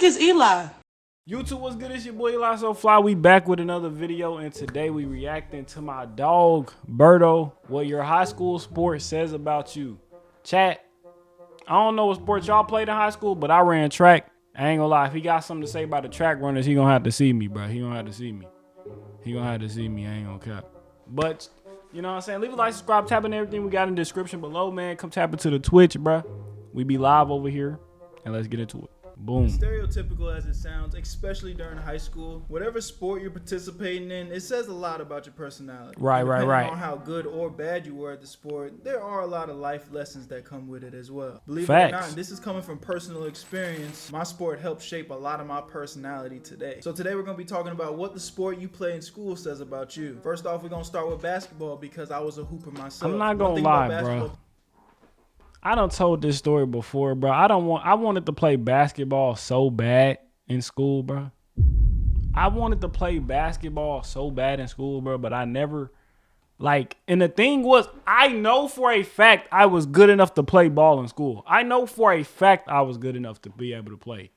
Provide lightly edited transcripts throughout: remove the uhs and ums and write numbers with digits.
is Eli? YouTube, what's good? It's your boy Eli So Fly. We back with another video, and today we reacting to my dog Berto. What your high school sport says about you. Chat. I don't know what sport y'all played in high school, but I ran track. I ain't gonna lie. If he got something to say about the track runners, he gonna have to see me, bro. He gonna have to see me. He gonna have to see me. I ain't gonna cap. But you know what I'm saying? Leave a like, subscribe, tap in everything we got in the description below, man. Come tap into the Twitch, bro. We be live over here, and let's get into it. Boom. Stereotypical as it sounds, especially during high school, whatever sport you're participating in, it says a lot about your personality. Right. Depending on how good or bad you were at the sport, there are a lot of life lessons that come with it as well. Believe Facts. it or not, this is coming from personal experience. My sport helped shape a lot of my personality today. So today we're going to be talking about what the sport you play in school says about you. First off, we're going to start with basketball because I was a hooper myself. I'm not gonna lie, bro. I done told this story before, bro. I wanted to play basketball so bad in school, bro. I wanted to play basketball so bad in school, bro, but I never, and the thing was, I know for a fact I was good enough to play ball in school. I know for a fact I was good enough to be able to play.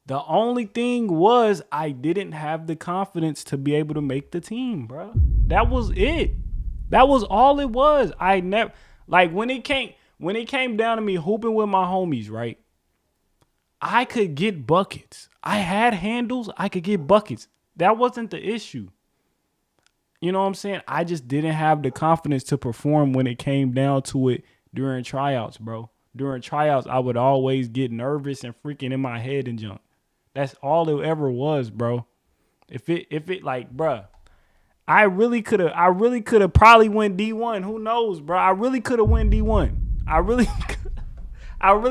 The only thing was I didn't have the confidence to be able to make the team, bro. That was it. That was all it was. I never, when it came down to me hooping with my homies, right? I could get buckets. I had handles. I could get buckets. That wasn't the issue. You know what I'm saying? I just didn't have the confidence to perform when it came down to it during tryouts, bro. During tryouts, I would always get nervous and freaking in my head and junk. That's all it ever was, bro. If it bruh, I really could have probably went D1. Who knows, bro? I really could have went D1. I really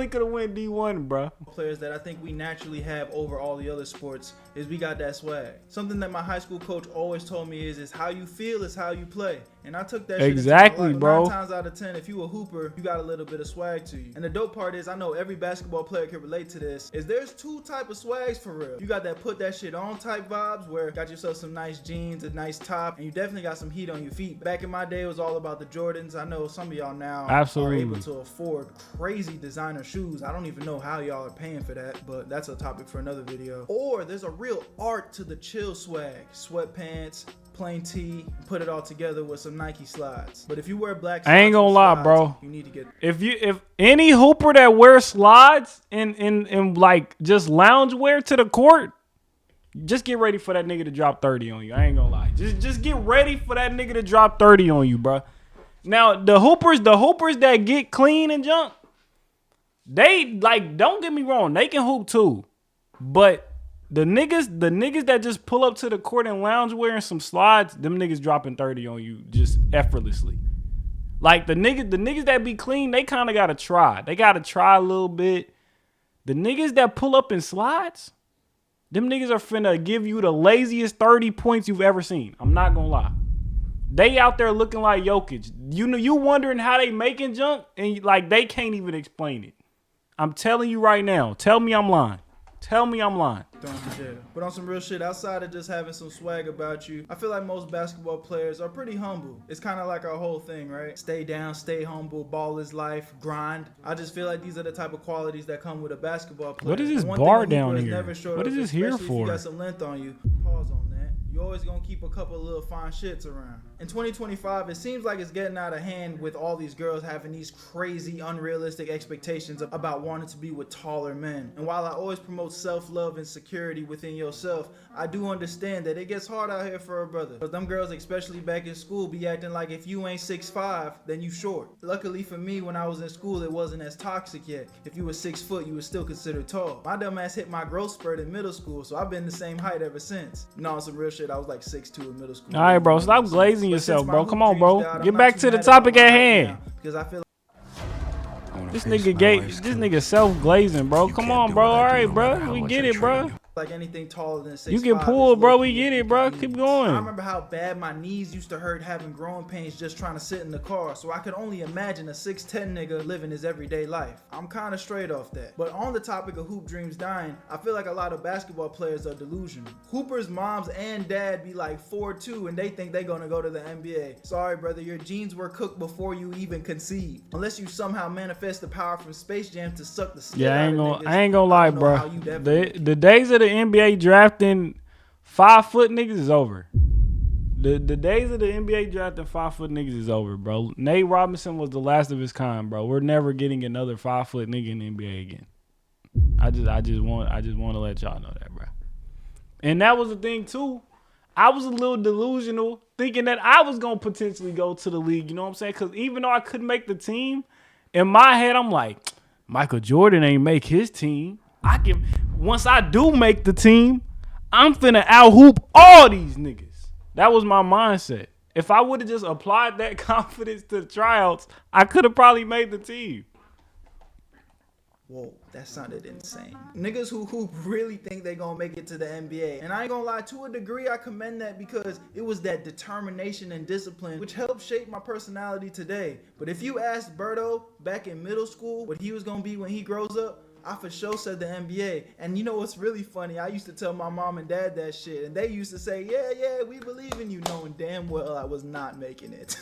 could have went D1, bro. Players that I think we naturally have over all the other sports is we got that swag. Something that my high school coach always told me is how you feel is how you play. And I took that exactly, shit bro. 9 times out of 10, if you a hooper, you got a little bit of swag to you. And the dope part is, I know every basketball player can relate to this, is there's two type of swags for real. You got that put that shit on type vibes where you got yourself some nice jeans, a nice top, and you definitely got some heat on your feet. Back in my day, it was all about the Jordans. I know some of y'all now are able to afford crazy designer shoes. I don't even know how y'all are paying for that, but that's a topic for another video. Or there's a real art to the chill swag. Sweatpants, plain tee, put it all together with some Nike slides. But if you wear black slides, I ain't gonna lie, bro. You need to get if any hooper that wears slides and just lounge wear to the court, just get ready for that nigga to drop 30 on you. I ain't gonna lie. Just get ready for that nigga to drop 30 on you, bro. Now the hoopers that get clean and junk, they don't get me wrong, they can hoop too. But the niggas that just pull up to the court and lounge wearing some slides, them niggas dropping 30 on you just effortlessly. The niggas that be clean, they kind of gotta try. They gotta try a little bit. The niggas that pull up in slides, them niggas are finna give you the laziest 30 points you've ever seen. I'm not gonna lie. They out there looking like Jokic. You wondering how they making junk, and they can't even explain it. I'm telling you right now. Tell me I'm lying. Tell me I'm lying. But on some real shit, outside of just having some swag about you, I feel like most basketball players are pretty humble. It's kind of like our whole thing, right? Stay down, stay humble, ball is life, grind. I just feel like these are the type of qualities that come with a basketball player. What is this bar down here? What is this here for? If you got some length on you, pause on that. You're always going to keep a couple of little fine shits around. In 2025, it seems like it's getting out of hand with all these girls having these crazy, unrealistic expectations about wanting to be with taller men. And while I always promote self-love and security within yourself, I do understand that it gets hard out here for a brother. But them girls, especially back in school, be acting like if you ain't 6'5", then you short. Luckily for me, when I was in school, it wasn't as toxic yet. If you were 6 foot, you were still considered tall. My dumb ass hit my growth spurt in middle school, so I've been the same height ever since. No, on some real shit, I was like 6'2" in middle school. All right, bro, stop glazing yourself, bro. Come on, bro. Get back to the topic at hand. Because I feel this nigga self glazing, bro. Come on, bro. All right, bro. We get it, bro. like anything taller than 6'5". You get pulled, bro. We get it, bro. Keep going. I remember how bad my knees used to hurt having growing pains just trying to sit in the car. So I could only imagine a 6'10" nigga living his everyday life. I'm kind of straight off that. But on the topic of hoop dreams dying, I feel like a lot of basketball players are delusional. Hoopers' moms and dad be like 4'2" and they think they gonna go to the NBA. Sorry, brother, your genes were cooked before you even conceived. Unless you somehow manifest the power from Space Jam to suck the skin out of niggas. I ain't gonna lie, bro. The days of the NBA drafting 5-foot niggas is over. The days of the NBA drafting 5-foot niggas is over, bro. Nate Robinson was the last of his kind, bro. We're never getting another 5-foot nigga in the NBA again. I just want to let y'all know that, bro. And that was the thing too. I was a little delusional thinking that I was gonna potentially go to the league. You know what I'm saying? Because even though I couldn't make the team, in my head I'm like, Michael Jordan ain't make his team. Once I do make the team, I'm finna out-hoop all these niggas. That was my mindset. If I would have just applied that confidence to the tryouts, I could have probably made the team. Whoa, that sounded insane. Niggas who hoop really think they gonna make it to the NBA. And I ain't gonna lie, to a degree I commend that because it was that determination and discipline which helped shape my personality today. But if you asked Berto back in middle school what he was gonna be when he grows up, I for sure said the NBA. And you know what's really funny? I used to tell my mom and dad that shit, and they used to say, yeah, we believe in you, knowing damn well I was not making it.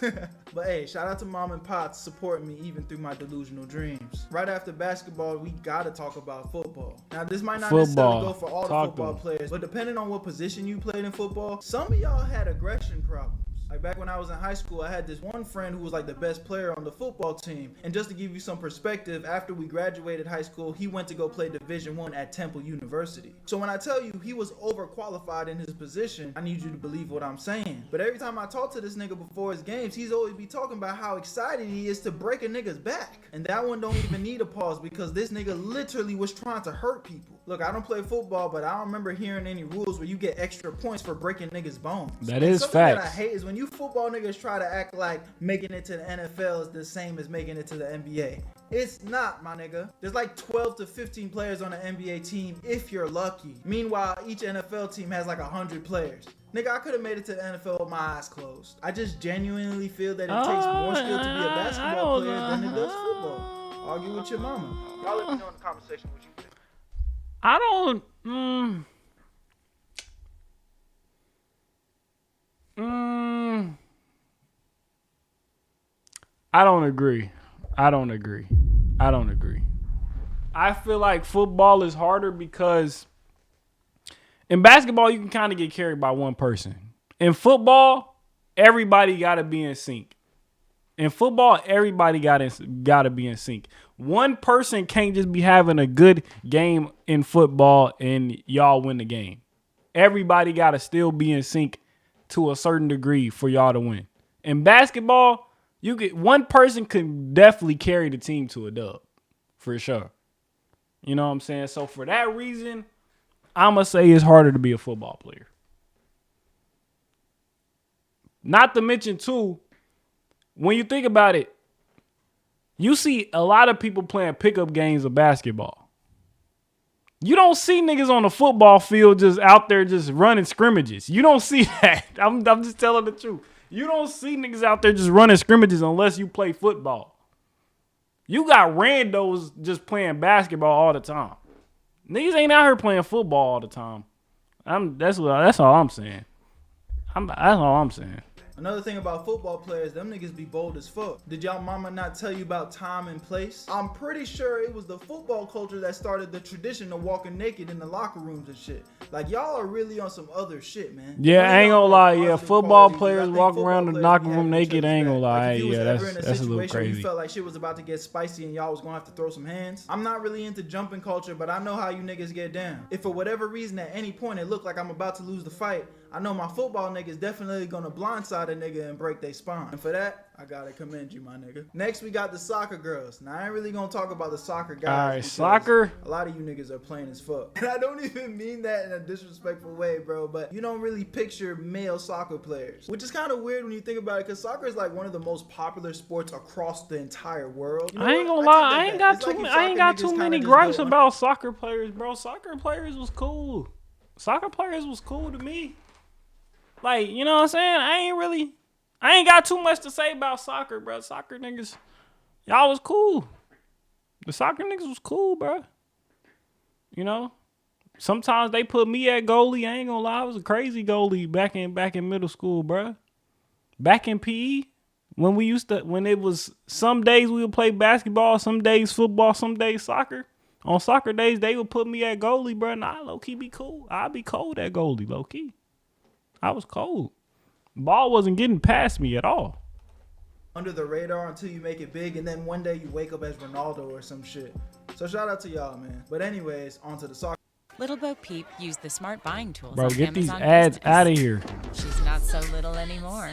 But hey, shout out to mom and pop supporting me even through my delusional dreams. Right after basketball, we gotta talk about football. Now, this might not necessarily go for all the football players, but depending on what position you played in football, some of y'all had aggression problems. Like back when I was in high school, I had this one friend who was like the best player on the football team. And just to give you some perspective, after we graduated high school, he went to go play Division I at Temple University. So when I tell you he was overqualified in his position, I need you to believe what I'm saying. But every time I talk to this nigga before his games, he's always be talking about how excited he is to break a nigga's back. And that one don't even need a pause because this nigga literally was trying to hurt people. Look, I don't play football, but I don't remember hearing any rules where you get extra points for breaking niggas' bones. That is facts. That I hate is when you football niggas try to act like making it to the NFL is the same as making it to the NBA. It's not, my nigga. There's like 12 to 15 players on an NBA team if you're lucky. Meanwhile, each NFL team has like 100 players. Nigga, I could have made it to the NFL with my eyes closed. I just genuinely feel that it takes more skill to be a basketball player than it does football. Argue with your mama. Y'all let me know in the comment section what you think. I don't agree. I feel like football is harder because in basketball, you can kind of get carried by one person. In football, everybody got to be in sync. In football, everybody got to be in sync. One person can't just be having a good game in football and y'all win the game. Everybody got to still be in sync to a certain degree for y'all to win. In basketball, one person could definitely carry the team to a dub, for sure. You know what I'm saying? So for that reason, I'm going to say it's harder to be a football player. Not to mention, too, when you think about it, you see a lot of people playing pickup games of basketball. You don't see niggas on the football field just out there just running scrimmages. You don't see that. I'm just telling the truth. You don't see niggas out there just running scrimmages unless you play football. You got randos just playing basketball all the time. Niggas ain't out here playing football all the time. That's all I'm saying. That's all I'm saying. Another thing about football players, them niggas be bold as fuck. Did y'all mama not tell you about time and place? I'm pretty sure it was the football culture that started the tradition of walking naked in the locker rooms and shit. Like, y'all are really on some other shit, man. Yeah, I ain't gonna lie. Yeah, football players walk around the locker room naked. I ain't gonna lie. Like, yeah, that's a little crazy. You felt like shit was about to get spicy and y'all was gonna have to throw some hands. I'm not really into jumping culture, but I know how you niggas get down. If for whatever reason at any point it looked like I'm about to lose the fight, I know my football niggas definitely gonna blindside a nigga and break their spine. And for that, I gotta commend you, my nigga. Next, we got the soccer girls. Now, I ain't really gonna talk about the soccer guys. All right, soccer. A lot of you niggas are plain as fuck. And I don't even mean that in a disrespectful way, bro. But you don't really picture male soccer players, which is kind of weird when you think about it, because soccer is like one of the most popular sports across the entire world. You know I ain't gonna lie. I ain't got too many gripes about soccer players, bro. Soccer players was cool. Soccer players was cool to me. Like, you know what I'm saying? I ain't got too much to say about soccer, bro. Soccer niggas, y'all was cool. The soccer niggas was cool, bro. You know? Sometimes they put me at goalie. I ain't gonna lie, I was a crazy goalie back in middle school, bro. Back in PE, when it was some days we would play basketball, some days football, some days soccer. On soccer days, they would put me at goalie, bro. And I low-key be cool. I'd be cold at goalie, low-key. I was cold. Ball wasn't getting past me at all. Under the radar until you make it big, and then one day you wake up as Ronaldo or some shit. So shout out to y'all, man. But anyways, on to the soccer. Little Bo Peep used the smart buying tools Bro, on get Amazon these ads Business. out of here. She's not so little anymore.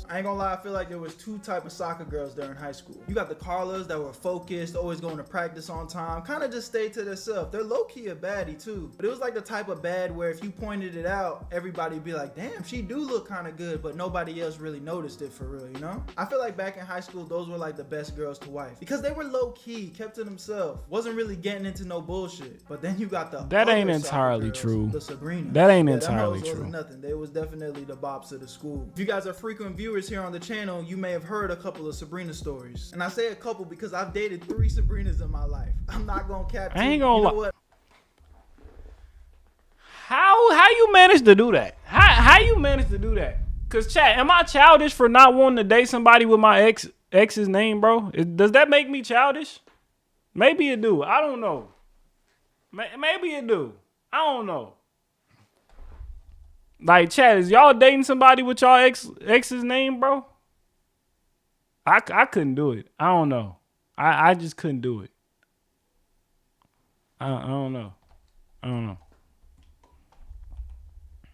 I ain't gonna lie, I feel like there was two type of soccer girls during high school. You got the Carlas that were focused, always going to practice on time, kind of just stayed to themselves. They're low-key a baddie too, but it was like the type of bad where if you pointed it out, everybody would be like, damn, she do look kind of good, but nobody else really noticed it for real, you know? I feel like back in high school, those were like the best girls to wife because they were low-key, kept to themselves, wasn't really getting into no bullshit. But then you got the That ain't other soccer entirely girls, true. the Sabrinas. That ain't Yeah, entirely them hoes true. wasn't nothing. They was definitely the bops of the school. If you guys are frequent viewers here on the channel, you may have heard a couple of Sabrina stories. And I say a couple because I've dated 3 Sabrinas in my life. I'm not gonna cap. I ain't gonna you know lie. what? How you managed to do that? How you managed to do that? Cause chat, am I childish for not wanting to date somebody with my ex's name, bro? Does that make me childish? Maybe it do. I don't know. Maybe it do. I don't know. Like, chat, is y'all dating somebody with y'all ex's name, bro? I couldn't do it. I don't know. I just couldn't do it. I don't know. I don't know.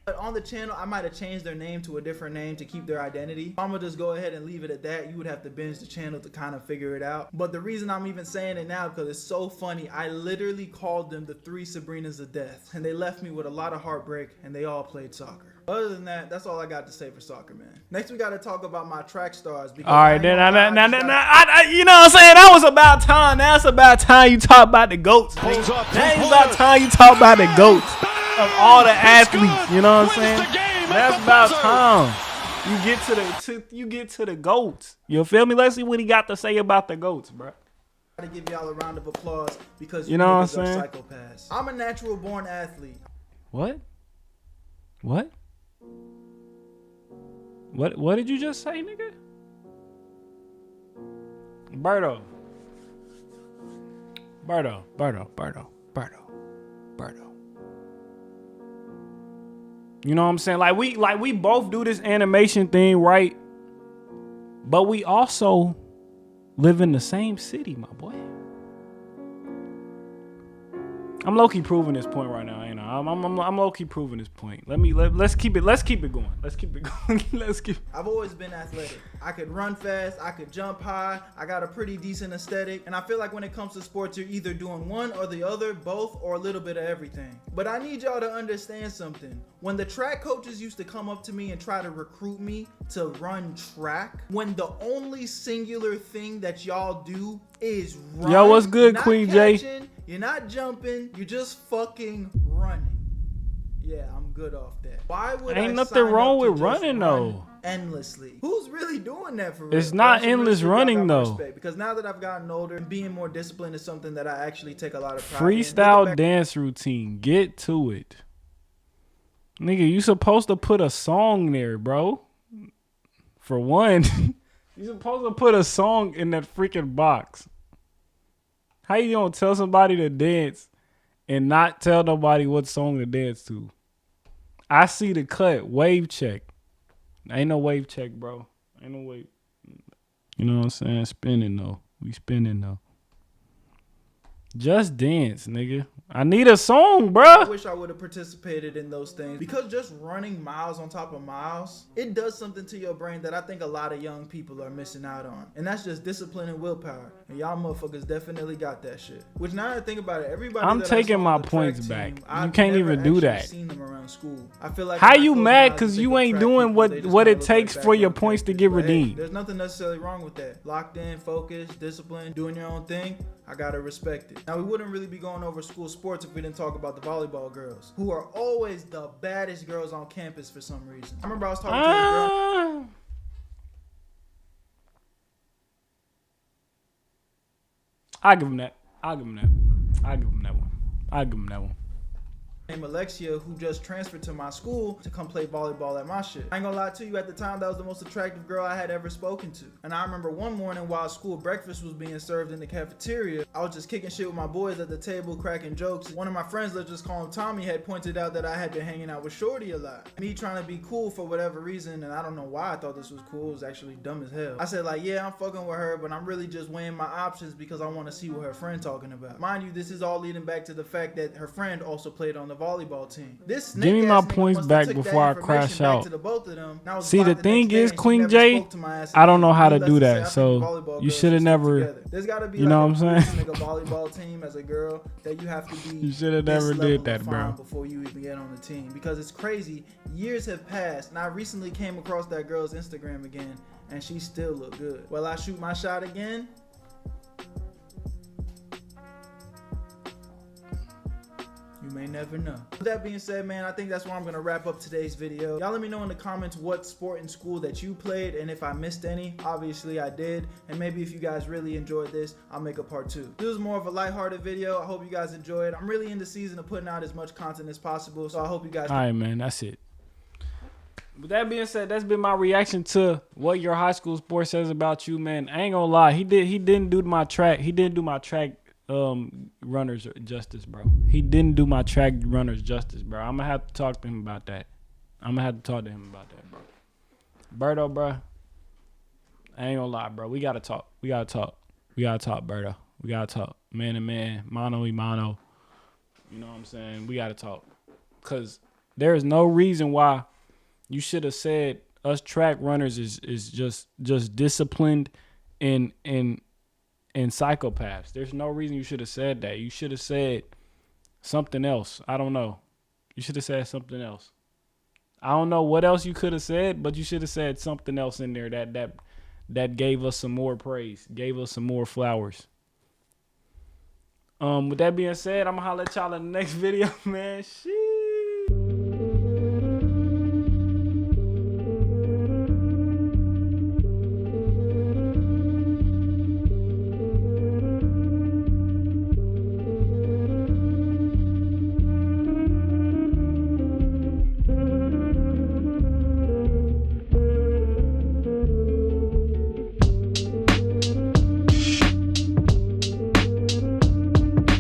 But on the channel, I might have changed their name to a different name to keep their identity. I'm gonna just go ahead and leave it at that. You would have to binge the channel to kind of figure it out. But the reason I'm even saying it now because it's so funny. I literally called them the 3 Sabrinas of death, and they left me with a lot of heartbreak, and they all played soccer. Other than that, that's all I got to say for soccer, man. Next, we got to talk about my track stars. Because all right, then, you know what I'm saying? That was about time. Now it's about time you talk about the GOATs. Now it's about time you talk about the GOATs of all the athletes. You know what I'm saying? That's about time. You get to the GOATs. You feel me? Let's see what he got to say about the GOATs, bro. To give y'all a round of applause because you know what I'm saying? Psychopaths. I'm a natural born athlete. What did you just say, nigga? Berto. You know what I'm saying? Like we both do this animation thing, right? But we also live in the same city, my boy. I'm low-key proving this point right now, ain't I? I'm low-key proving this point. Let's keep it going. I've always been athletic. I could run fast, I could jump high, I got a pretty decent aesthetic, and I feel like when it comes to sports, you're either doing one or the other, both, or a little bit of everything. But I need y'all to understand something. When the track coaches used to come up to me and try to recruit me to run track, when the only singular thing that y'all do is run. Yo, what's good, you're Queen not J? catching, you're not jumping, you're just fucking running. Yeah, I'm good off that. Why would Ain't I nothing sign wrong up to with just running, run though. endlessly? Who's really doing that for real? It's not That's some real endless shit y'all running, got my though. respect, because now that I've gotten older, and being more disciplined is something that I actually take a lot of pride in. Freestyle dance routine. Get to it. Nigga, you supposed to put a song there, bro. For one, you supposed to put a song in that freaking box. How you gonna tell somebody to dance and not tell nobody what song to dance to? I see the cut. Wave check. Ain't no wave check, bro. Ain't no wave. You know what I'm saying? Spinning though. We spinning though. Just dance, nigga. I need a song, bro. I wish I would have participated in those things, because just running miles on top of miles, it does something to your brain that I think a lot of young people are missing out on. And that's just discipline and willpower. And y'all motherfuckers definitely got that shit. Which now that I think about it, everybody I'm that I taking saw my on the points track team, back. You I've can't never even do actually that. seen them around school. I feel like How when I you close my mad eyes and because think you of ain't track doing people, they just what kinda it look takes like for your background points to characters. get But hey, redeemed? there's nothing necessarily wrong with that. Locked in, focused, disciplined, doing your own thing. I gotta respect it. Now, we wouldn't really be going over school sports if we didn't talk about the volleyball girls, who are always the baddest girls on campus for some reason. I remember I was talking to a girl. I give him that. I give him that one. Named Alexia, who just transferred to my school to come play volleyball at my shit. I ain't gonna lie to you, at the time that was the most attractive girl I had ever spoken to. And I remember one morning while school breakfast was being served in the cafeteria, I was just kicking shit with my boys at the table, cracking jokes. One of my friends, let's just call him Tommy, had pointed out that I had been hanging out with Shorty a lot. Me trying to be cool for whatever reason, and I don't know why I thought this was cool, it was actually dumb as hell. I said like, yeah, I'm fucking with her, but I'm really just weighing my options because I want to see what her friend talking about. Mind you, this is all leading back to the fact that her friend also played on the volleyball team. This give me my points back before I crash out. See, the thing is, Queen J, I don't know how to do that, so you should have never. There's gotta be, you know what I'm saying? Like a volleyball team as a girl that you have to be. You should have never did that, bro. Before you even get on the team, because it's crazy. Years have passed, and I recently came across that girl's Instagram again, and she still looked good. Will I shoot my shot again? You may never know. With that being said, man, I think that's where I'm going to wrap up today's video. Y'all let me know in the comments what sport in school that you played, and if I missed any. Obviously I did, and maybe if you guys really enjoyed this, I'll make a part 2. This was more of a lighthearted video. I hope you guys enjoyed. I'm really in the season of putting out as much content as possible, so I hope you guys. All right, man, that's it. With that being said, that's been my reaction to what your high school sport says about you, man. I ain't gonna lie, he didn't do my track runners justice, bro. He didn't do my track runners justice, bro. I'm gonna have to talk to him about that. Bro. Berto, bro. I ain't gonna lie, bro. We gotta talk, Berto. We gotta talk. Man to man, mano y mano. You know what I'm saying? We gotta talk. Cause there is no reason why you should have said us track runners is just disciplined and psychopaths. There's no reason you should have said that. You should have said something else. I don't know. You should have said something else. I don't know what else you could have said, but you should have said something else in there that gave us some more praise, gave us some more flowers. With that being said, I'm gonna holler at y'all in the next video, man. Shit.